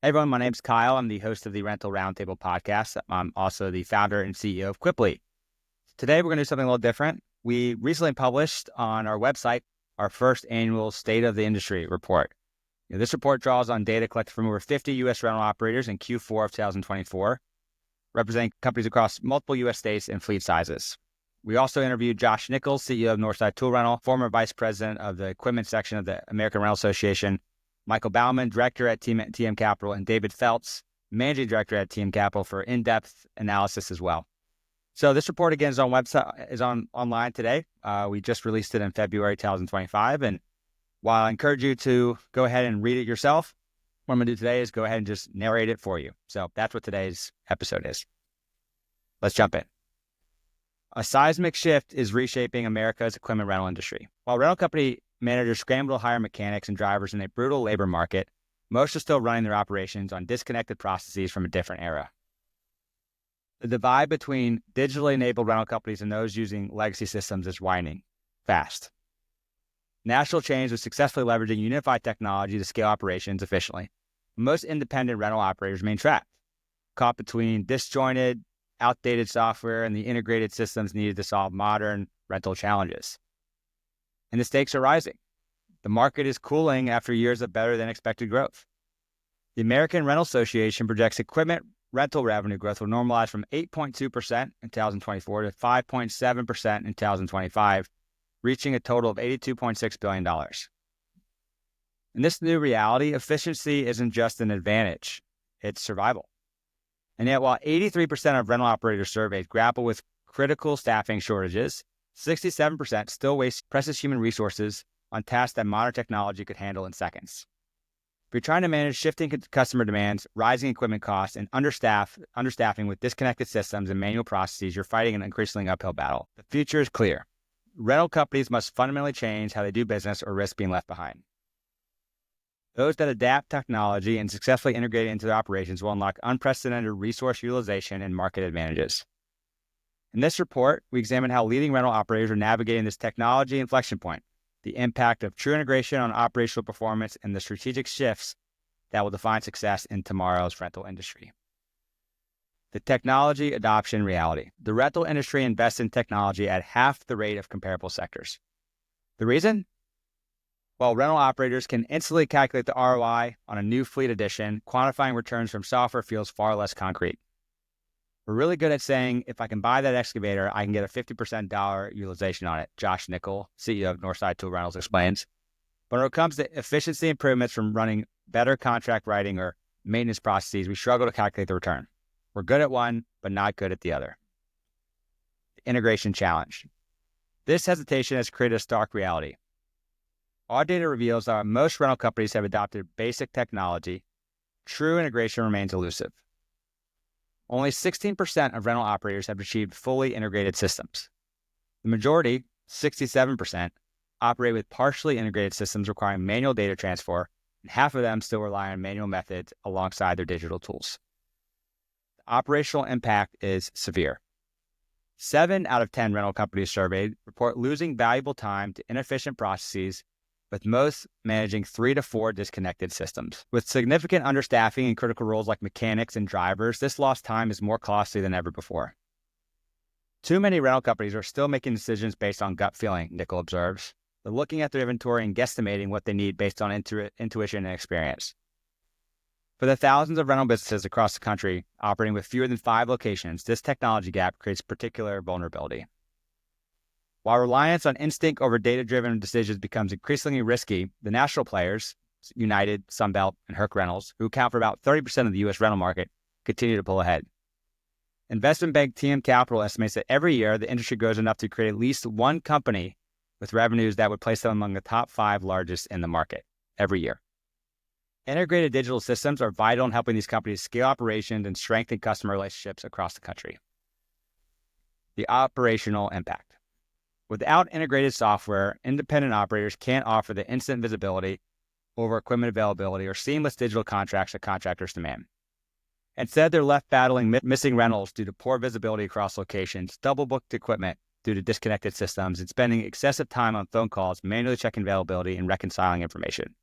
Hey everyone, my name's Kyle. I'm the host of the Rental Roundtable podcast. I'm also the founder and CEO of Quipli. Today, we're going to do something a little different. We recently published on our website our first annual State of the Industry report. This report draws on data collected from over 50 U.S. rental operators in Q4 of 2024, representing companies across multiple U.S. states and fleet sizes. We also interviewed Josh Nichols, CEO of Northside Tool Rental, former vice president of the equipment section of the American Rental Association, Michael Bauman, director at TM Capital, and David Feltz, managing director at TM Capital, for in-depth analysis as well. So this report again is online today. We just released it in February 2025, and while I encourage you to go ahead and read it yourself, what I'm going to do today is go ahead and just narrate it for you. So that's what today's episode is. Let's jump in. A seismic shift is reshaping America's equipment rental industry. While rental company managers scramble to hire mechanics and drivers in a brutal labor market, most are still running their operations on disconnected processes from a different era. The divide between digitally enabled rental companies and those using legacy systems is widening fast. National chains are successfully leveraging unified technology to scale operations efficiently. Most independent rental operators remain trapped, caught between disjointed, outdated software and the integrated systems needed to solve modern rental challenges. And the stakes are rising. The market is cooling after years of better than expected growth. The American Rental Association projects equipment rental revenue growth will normalize from 8.2% in 2024 to 5.7% in 2025, reaching a total of $82.6 billion. In this new reality, efficiency isn't just an advantage, it's survival. And yet, while 83% of rental operators surveyed grapple with critical staffing shortages, 67% still waste precious human resources on tasks that modern technology could handle in seconds. If you're trying to manage shifting customer demands, rising equipment costs, and understaffing with disconnected systems and manual processes, you're fighting an increasingly uphill battle. The future is clear. Rental companies must fundamentally change how they do business or risk being left behind. Those that adapt technology and successfully integrate it into their operations will unlock unprecedented resource utilization and market advantages. In this report, we examine how leading rental operators are navigating this technology inflection point, the impact of true integration on operational performance, and the strategic shifts that will define success in tomorrow's rental industry. The technology adoption reality. The rental industry invests in technology at half the rate of comparable sectors. The reason? While rental operators can instantly calculate the ROI on a new fleet addition, quantifying returns from software feels far less concrete. We're really good at saying, if I can buy that excavator, I can get a 50% dollar utilization on it, Josh Nichols, CEO of Northside Tool Rentals, explains. But when it comes to efficiency improvements from running better contract writing or maintenance processes, we struggle to calculate the return. We're good at one, but not good at the other. The integration challenge. This hesitation has created a stark reality. Our data reveals that most rental companies have adopted basic technology. True integration remains elusive. Only 16% of rental operators have achieved fully integrated systems. The majority, 67%, operate with partially integrated systems requiring manual data transfer, and half of them still rely on manual methods alongside their digital tools. The operational impact is severe. 7 out of 10 rental companies surveyed report losing valuable time to inefficient processes, with most managing 3 to 4 disconnected systems. With significant understaffing in critical roles like mechanics and drivers, this lost time is more costly than ever before. Too many rental companies are still making decisions based on gut feeling, Nichols observes. They're looking at their inventory and guesstimating what they need based on intuition and experience. For the thousands of rental businesses across the country operating with fewer than 5 locations, this technology gap creates particular vulnerability. While reliance on instinct over data-driven decisions becomes increasingly risky, the national players, United, Sunbelt, and Herc Rentals, who account for about 30% of the U.S. rental market, continue to pull ahead. Investment bank TM Capital estimates that every year the industry grows enough to create at least one company with revenues that would place them among the top 5 largest in the market every year. Integrated digital systems are vital in helping these companies scale operations and strengthen customer relationships across the country. The operational impact. Without integrated software, independent operators can't offer the instant visibility over equipment availability or seamless digital contracts that contractors demand. Instead, they're left battling missing rentals due to poor visibility across locations, double-booked equipment due to disconnected systems, and spending excessive time on phone calls, manually checking availability and reconciling information.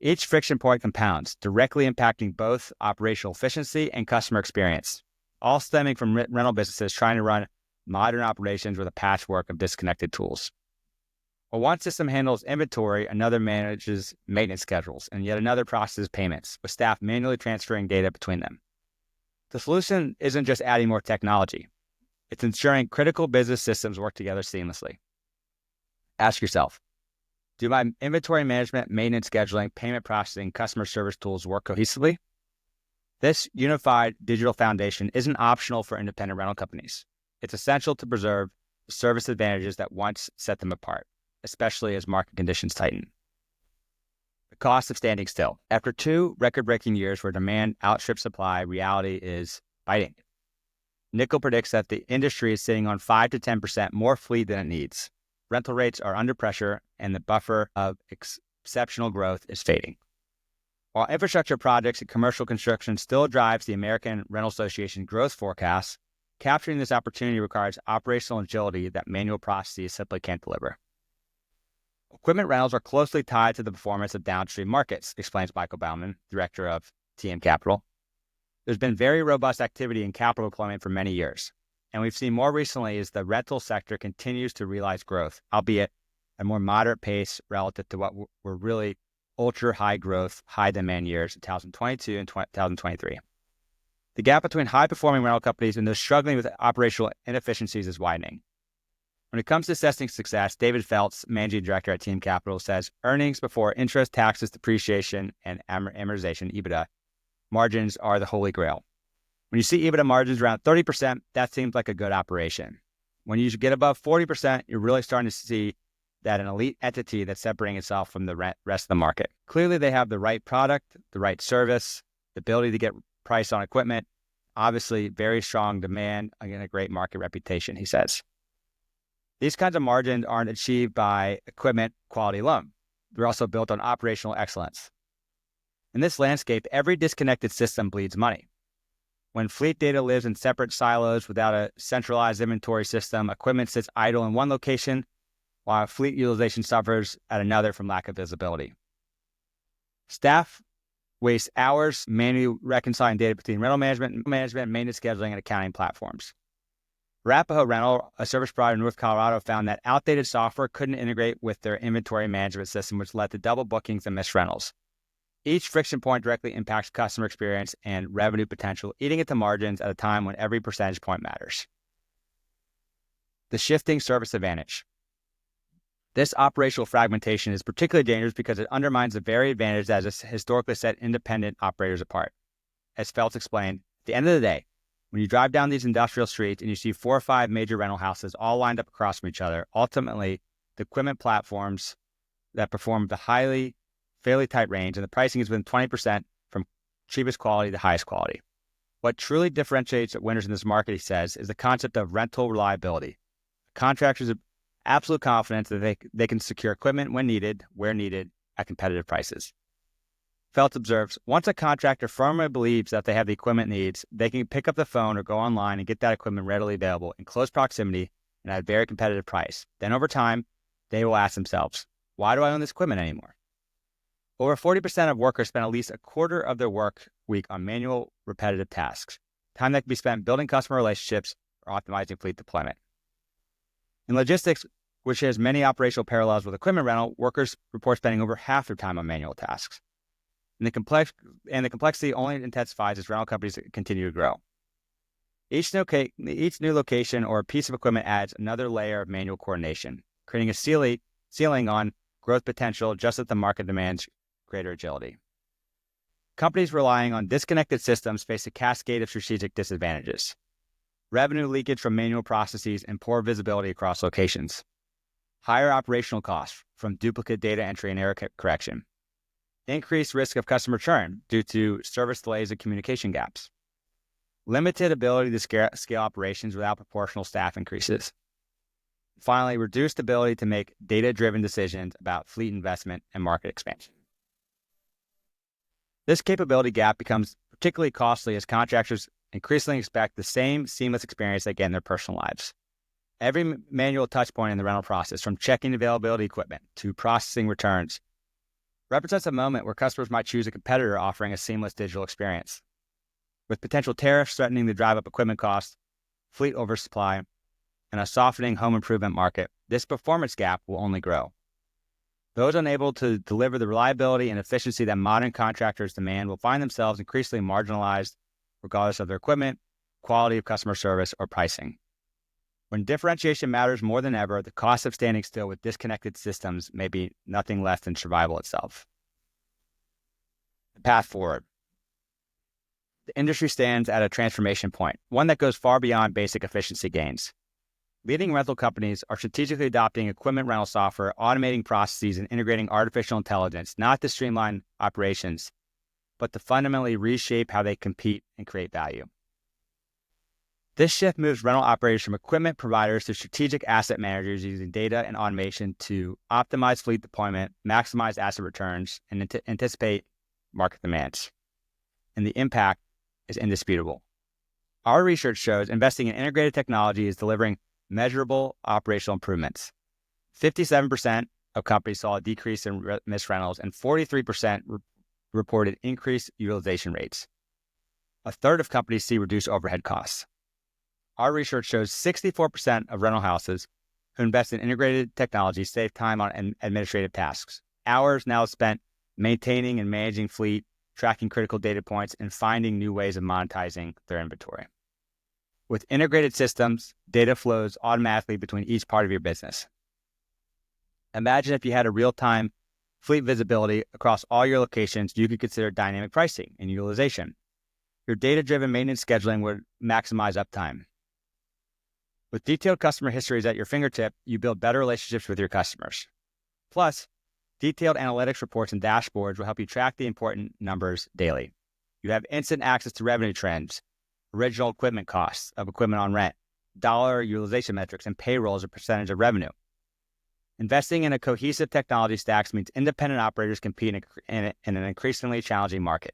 Each friction point compounds, directly impacting both operational efficiency and customer experience, all stemming from rental businesses trying to run modern operations with a patchwork of disconnected tools. While one system handles inventory, another manages maintenance schedules, and yet another processes payments, with staff manually transferring data between them. The solution isn't just adding more technology. It's ensuring critical business systems work together seamlessly. Ask yourself, do my inventory management, maintenance scheduling, payment processing, customer service tools work cohesively? This unified digital foundation isn't optional for independent rental companies. It's essential to preserve the service advantages that once set them apart, especially as market conditions tighten. The cost of standing still. After 2 record-breaking years where demand outstrips supply, reality is biting. Nickel predicts that the industry is sitting on 5 to 10% more fleet than it needs. Rental rates are under pressure, and the buffer of exceptional growth is fading. While infrastructure projects and commercial construction still drives the American Rental Association growth forecasts, capturing this opportunity requires operational agility that manual processes simply can't deliver. Equipment rentals are closely tied to the performance of downstream markets, explains Michael Bauman, director of TM Capital. There's been very robust activity in capital deployment for many years, and we've seen more recently as the rental sector continues to realize growth, albeit at a more moderate pace relative to what were really ultra-high growth, high-demand years in 2022 and 2023. The gap between high-performing rental companies and those struggling with operational inefficiencies is widening. When it comes to assessing success, David Feltz, managing director at Team Capital, says earnings before interest, taxes, depreciation, and amortization, EBITDA, margins are the holy grail. When you see EBITDA margins around 30%, that seems like a good operation. When you get above 40%, you're really starting to see that an elite entity that's separating itself from the rest of the market. Clearly, they have the right product, the right service, the ability to get price on equipment, obviously very strong demand, and a great market reputation, he says. These kinds of margins aren't achieved by equipment quality alone. They're also built on operational excellence. In this landscape, every disconnected system bleeds money. When fleet data lives in separate silos without a centralized inventory system, equipment sits idle in one location, while fleet utilization suffers at another from lack of visibility. Staff waste hours manually reconciling data between rental management, maintenance scheduling, and accounting platforms. Arapahoe Rental, a service provider in North Colorado, found that outdated software couldn't integrate with their inventory management system, which led to double bookings and missed rentals. Each friction point directly impacts customer experience and revenue potential, eating into margins at a time when every percentage point matters. The shifting service advantage. This operational fragmentation is particularly dangerous because it undermines the very advantage that has historically set independent operators apart. As Feltz explained, at the end of the day, when you drive down these industrial streets and you see 4 or 5 major rental houses all lined up across from each other, ultimately, the equipment platforms that perform the fairly tight range, and the pricing is within 20% from cheapest quality to highest quality. What truly differentiates winners in this market, he says, is the concept of rental reliability. Contractors have absolute confidence that they can secure equipment when needed, where needed, at competitive prices. Feltz observes, once a contractor firmly believes that they have the equipment needs, they can pick up the phone or go online and get that equipment readily available in close proximity and at a very competitive price. Then over time, they will ask themselves, why do I own this equipment anymore? Over 40% of workers spend at least a quarter of their work week on manual, repetitive tasks, time that can be spent building customer relationships or optimizing fleet deployment. In logistics, which has many operational parallels with equipment rental, workers report spending over half their time on manual tasks. And the complexity only intensifies as rental companies continue to grow. Each new location or piece of equipment adds another layer of manual coordination, creating a ceiling on growth potential just as the market demands greater agility. Companies relying on disconnected systems face a cascade of strategic disadvantages. Revenue leakage from manual processes and poor visibility across locations. Higher operational costs from duplicate data entry and error correction. Increased risk of customer churn due to service delays and communication gaps. Limited ability to scale operations without proportional staff increases. Finally, reduced ability to make data-driven decisions about fleet investment and market expansion. This capability gap becomes particularly costly as contractors increasingly expect the same seamless experience they get in their personal lives. Every manual touchpoint in the rental process, from checking availability equipment to processing returns, represents a moment where customers might choose a competitor offering a seamless digital experience. With potential tariffs threatening to drive up equipment costs, fleet oversupply, and a softening home improvement market, this performance gap will only grow. Those unable to deliver the reliability and efficiency that modern contractors demand will find themselves increasingly marginalized, regardless of their equipment, quality of customer service, or pricing. When differentiation matters more than ever, the cost of standing still with disconnected systems may be nothing less than survival itself. The path forward. The industry stands at a transformation point, one that goes far beyond basic efficiency gains. Leading rental companies are strategically adopting equipment rental software, automating processes, and integrating artificial intelligence, not to streamline operations, but to fundamentally reshape how they compete and create value. This shift moves rental operators from equipment providers to strategic asset managers using data and automation to optimize fleet deployment, maximize asset returns, and anticipate market demands. And the impact is indisputable. Our research shows investing in integrated technology is delivering measurable operational improvements. 57% of companies saw a decrease in missed rentals, and 43% reported increased utilization rates. A third of companies see reduced overhead costs. Our research shows 64% of rental houses who invest in integrated technology save time on administrative tasks. Hours now spent maintaining and managing fleet, tracking critical data points, and finding new ways of monetizing their inventory. With integrated systems, data flows automatically between each part of your business. Imagine if you had a real-time fleet visibility across all your locations, you could consider dynamic pricing and utilization. Your data-driven maintenance scheduling would maximize uptime. With detailed customer histories at your fingertip, you build better relationships with your customers. Plus, detailed analytics reports and dashboards will help you track the important numbers daily. You have instant access to revenue trends, original equipment costs of equipment on rent, dollar utilization metrics, and payroll as a percentage of revenue. Investing in a cohesive technology stack means independent operators compete in an increasingly challenging market.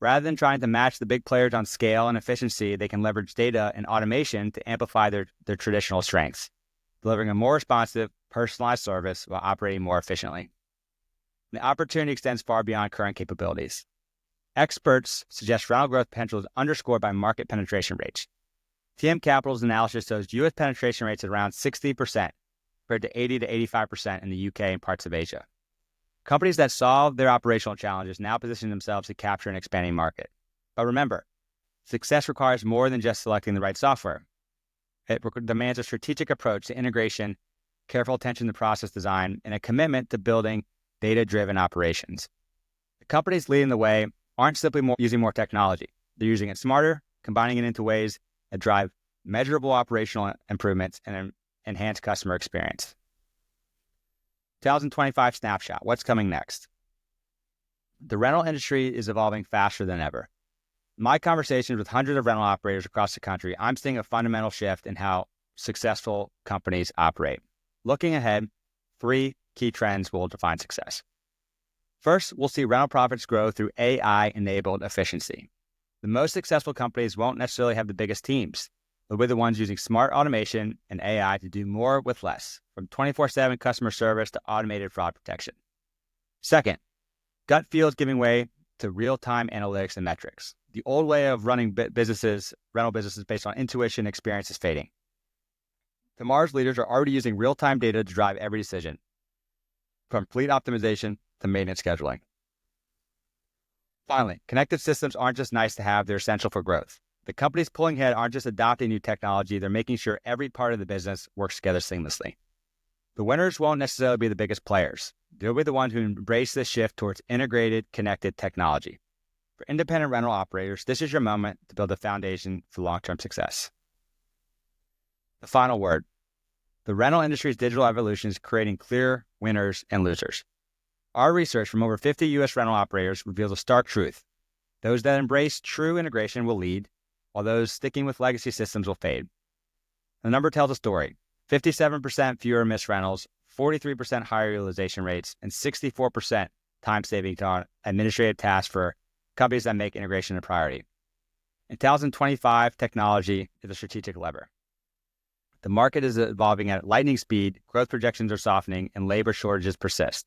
Rather than trying to match the big players on scale and efficiency, they can leverage data and automation to amplify their traditional strengths, delivering a more responsive, personalized service while operating more efficiently. The opportunity extends far beyond current capabilities. Experts suggest rental growth potential is underscored by market penetration rates. TM Capital's analysis shows U.S. penetration rates at around 60%, compared to 80 to 85% in the UK and parts of Asia. Companies that solve their operational challenges now position themselves to capture an expanding market. But remember, success requires more than just selecting the right software. It demands a strategic approach to integration, careful attention to process design, and a commitment to building data-driven operations. The companies leading the way aren't simply using more technology. They're using it smarter, combining it into ways that drive measurable operational improvements and enhance customer experience. 2025 snapshot. What's coming next? The rental industry is evolving faster than ever. In my conversations with hundreds of rental operators across the country, I'm seeing a fundamental shift in how successful companies operate. Looking ahead, 3 key trends will define success. First, we'll see rental profits grow through AI-enabled efficiency. The most successful companies won't necessarily have the biggest teams, but we're the ones using smart automation and AI to do more with less, from 24/7 customer service to automated fraud protection. Second, gut feel is giving way to real-time analytics and metrics. The old way of running rental businesses based on intuition and experience is fading. Tomorrow's leaders are already using real-time data to drive every decision, from fleet optimization to maintenance scheduling. Finally, connected systems aren't just nice to have, they're essential for growth. The companies pulling ahead aren't just adopting new technology, they're making sure every part of the business works together seamlessly. The winners won't necessarily be the biggest players. They'll be the ones who embrace this shift towards integrated, connected technology. For independent rental operators, this is your moment to build a foundation for long-term success. The final word. The rental industry's digital evolution is creating clear winners and losers. Our research from over 50 U.S. rental operators reveals a stark truth. Those that embrace true integration will lead, while those sticking with legacy systems will fade. The number tells a story. 57% fewer missed rentals, 43% higher utilization rates, and 64% time saving on administrative tasks for companies that make integration a priority. In 2025, technology is a strategic lever. The market is evolving at lightning speed, growth projections are softening, and labor shortages persist.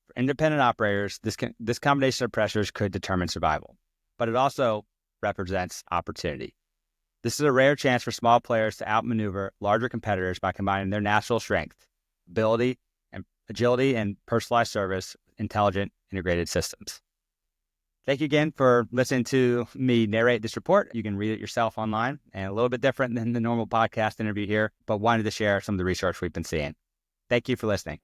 For independent operators, this combination of pressures could determine survival, but it also represents opportunity. This is a rare chance for small players to outmaneuver larger competitors by combining their natural strength, ability, and agility and personalized service with intelligent integrated systems. Thank you again for listening to me narrate this report. You can read it yourself online, and a little bit different than the normal podcast interview here, but wanted to share some of the research we've been seeing. Thank you for listening.